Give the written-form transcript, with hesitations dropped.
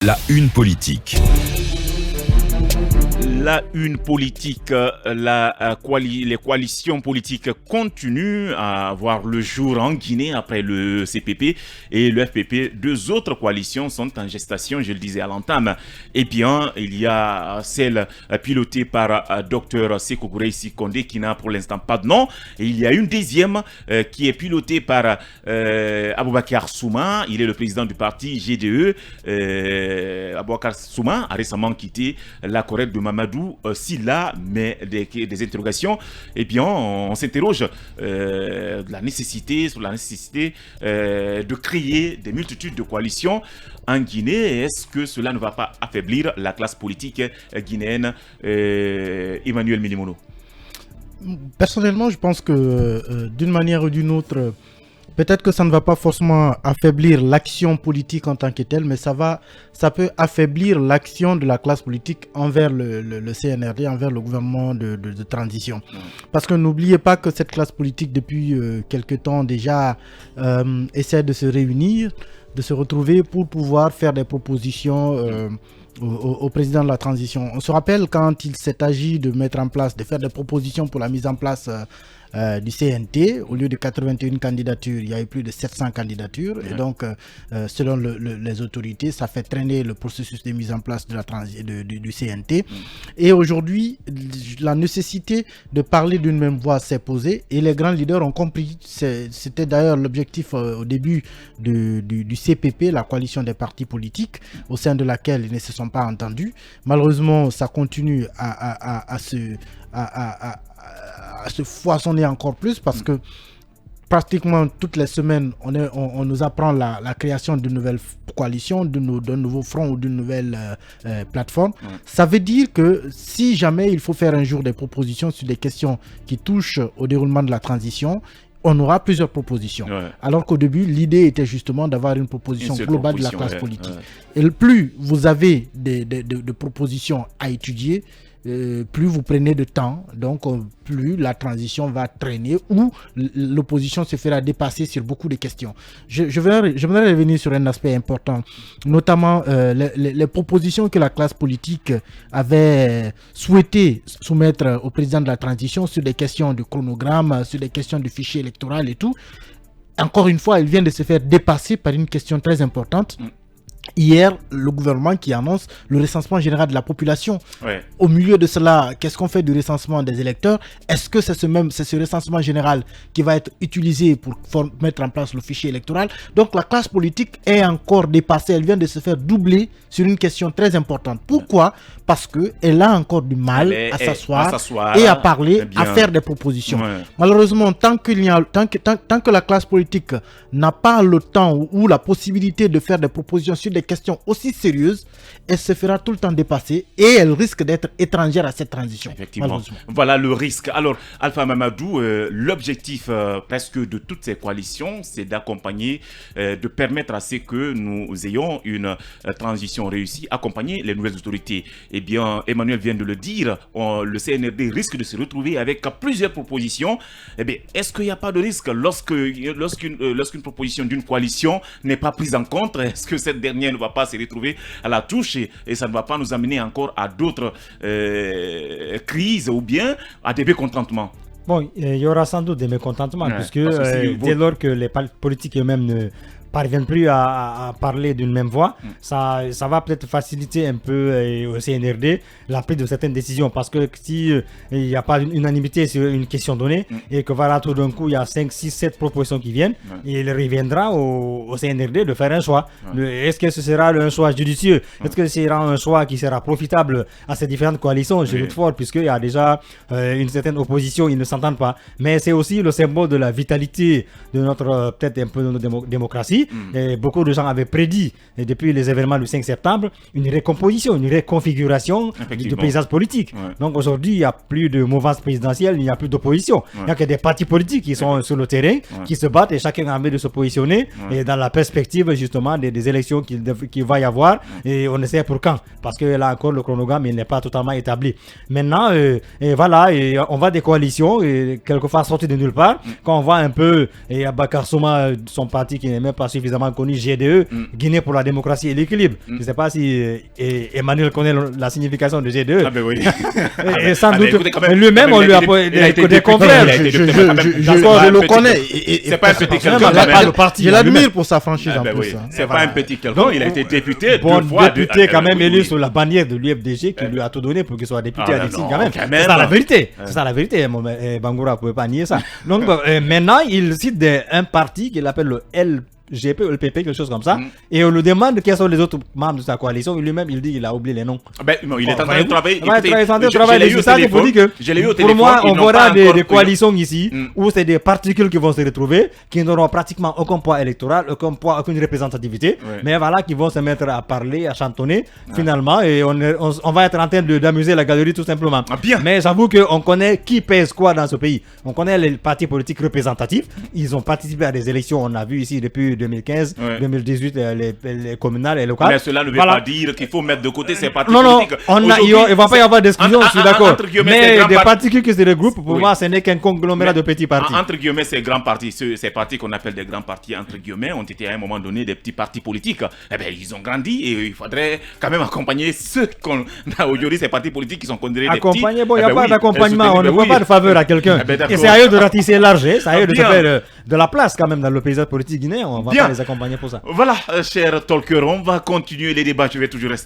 La une politique. La une politique, les coalitions politiques continuent à voir le jour en Guinée après le CPP et le FPP. Deux autres coalitions sont en gestation, je le disais à l'entame. Et bien, il y a celle pilotée par Dr Sékou Goureyssi Condé qui n'a pour l'instant pas de nom. Et il y a une deuxième qui est pilotée par Aboubakar Souma. Il est le président du parti GDE. Aboubakar Souma a récemment quitté la Corée de Mamadou Sylla, mais des interrogations. Eh bien, on s'interroge sur la nécessité de créer des multitudes de coalitions en Guinée. Est-ce que cela ne va pas affaiblir la classe politique guinéenne? Emmanuel Milimono. Personnellement, je pense que d'une manière ou d'une autre, peut-être que ça ne va pas forcément affaiblir l'action politique en tant que telle, mais ça peut affaiblir l'action de la classe politique envers le CNRD, envers le gouvernement de transition. Parce que n'oubliez pas que cette classe politique, depuis quelque temps déjà, essaie de se réunir, de se retrouver pour pouvoir faire des propositions au président de la transition. On se rappelle quand il s'est agi de mettre en place, de faire des propositions pour la mise en place du CNT, au lieu de 81 candidatures, il y a eu plus de 700 candidatures. Et donc, selon les autorités, ça fait traîner le processus de mise en place de du CNT. Et aujourd'hui, la nécessité de parler d'une même voix s'est posée et les grands leaders ont compris. C'était d'ailleurs l'objectif au début du CPP, la coalition des partis politiques, au sein de laquelle ils ne se sont pas entendus. Malheureusement, ça continue à se foisonner encore plus parce que pratiquement toutes les semaines, on nous apprend la création d'une nouvelle coalition, d'un nouveau front ou d'une nouvelle plateforme. Ça veut dire que si jamais il faut faire un jour des propositions sur des questions qui touchent au déroulement de la transition, on aura plusieurs propositions. Alors qu'au début, l'idée était justement d'avoir une proposition globale de la classe politique. Et plus vous avez de propositions à étudier, plus vous prenez de temps, donc plus la transition va traîner ou l'opposition se fera dépasser sur beaucoup de questions. J'aimerais revenir sur un aspect important, notamment les propositions que la classe politique avait souhaité soumettre au président de la transition sur des questions de chronogramme, sur des questions de fichier électoral et tout. Encore une fois, il vient de se faire dépasser par une question très importante. Hier, le gouvernement qui annonce le recensement général de la population. Au milieu de cela, qu'est-ce qu'on fait du recensement des électeurs? Est-ce que c'est ce recensement général qui va être utilisé pour mettre en place le fichier électoral? Donc la classe politique est encore dépassée. Elle vient de se faire doubler sur une question très importante. Pourquoi? Parce qu'elle a encore du mal à s'asseoir et à parler, à faire des propositions. Malheureusement, tant que la classe politique n'a pas le temps ou la possibilité de faire des propositions sur des questions aussi sérieuses, elle se fera tout le temps dépasser et elle risque d'être étrangère à cette transition. Effectivement. Voilà le risque. Alors, Alpha Mamadou, l'objectif presque de toutes ces coalitions, c'est d'accompagner, de permettre à ce que nous ayons une transition réussie, accompagner les nouvelles autorités. Eh bien, Emmanuel vient de le dire, le CNRD risque de se retrouver avec plusieurs propositions. Eh bien, est-ce qu'il n'y a pas de risque lorsqu'une proposition d'une coalition n'est pas prise en compte? Est-ce que cette dernière ne va pas se retrouver à la touche et ça ne va pas nous amener encore à d'autres crises ou bien à des mécontentements? Bon, il y aura sans doute des mécontentements puisque dès lors que les politiques eux-mêmes ne parviennent plus à parler d'une même voix, ça va peut-être faciliter un peu au CNRD la prise de certaines décisions, parce que si il n'y a pas une unanimité sur une question donnée et que voilà, tout d'un coup il y a 5, 6, 7 propositions qui viennent, il reviendra au CNRD de faire un choix. Est-ce que ce sera un choix judicieux? Est-ce que ce sera un choix qui sera profitable à ces différentes coalitions? Je doute fort, puisqu'il y a déjà une certaine opposition, ils ne s'entendent pas. Mais c'est aussi le symbole de la vitalité de notre, peut-être un peu de notre démocratie. Et beaucoup de gens avaient prédit, depuis les événements du 5 septembre, une recomposition, une reconfiguration du paysage politique. Donc aujourd'hui, il n'y a plus de mouvance présidentielle, il n'y a plus d'opposition. Il n'y a que des partis politiques qui sont sur le terrain, qui se battent et chacun a envie de se positionner et dans la perspective justement des élections qu'il va y avoir, et on ne sait pour quand, parce que là encore le chronogramme il n'est pas totalement établi. Maintenant, voilà, on voit des coalitions quelquefois sorties de nulle part. Quand on voit un peu Aboubakar Souma, son parti qui n'est même pas suffisamment connu, GDE, Guinée pour la démocratie et l'équilibre. Je ne sais pas si Emmanuel connaît la signification de GDE. Ah ben oui. Et sans doute, lui-même, on lui a des confrères. D'accord, je le connais. C'est pas un petit quelqu'un. Je l'admire pour sa franchise en plus. C'est pas un petit quelqu'un. Il a été député bon, député quand même élu sous la bannière de l'UFDG qui lui a tout donné pour qu'il soit député à Dixie quand même. C'est ça la vérité. C'est ça la vérité. Bangoura ne pouvait pas nier ça. Donc maintenant, il cite un parti qu'il appelle le LGP ou le PP, quelque chose comme ça, et on lui demande quels sont les autres membres de sa coalition. Lui-même, il dit qu'il a oublié les noms. Ben, il est en train de travailler. Il est en train de travailler. C'est ça qu'il faut dire que pour moi, on verra des coalitions ici où c'est des particules qui vont se retrouver, qui n'auront pratiquement aucun poids électoral, aucun poids, aucune représentativité, mais voilà, qui vont se mettre à parler, à chantonner finalement, et on va être en train d'amuser la galerie tout simplement. Mais j'avoue qu'on connaît qui pèse quoi dans ce pays. On connaît les partis politiques représentatifs. Ils ont participé à des élections, on a vu ici depuis 2015, 2018, les communales et locales. Mais cela ne veut pas dire qu'il faut mettre de côté ces partis politiques. Il ne va pas y avoir d'exclusion, je suis d'accord. Mais des particules qui se regroupent, pour moi, ce n'est qu'un conglomérat de petits partis. Entre guillemets, ces grands partis, ces partis qu'on appelle des grands partis, entre guillemets, ont été à un moment donné des petits partis politiques. Eh bien, ils ont grandi et il faudrait quand même accompagner ceux qu'on a aujourd'hui, ces partis politiques qui sont considérés des petits. Bon, il n'y a pas d'accompagnement, on ne voit pas de faveur à quelqu'un. Et c'est à eux de ratisser large, c'est à eux de se faire de la place quand même dans le paysage politique guinéen. On va pas les accompagner pour ça. Voilà, chers talkers, on va continuer les débats. Je vais toujours rester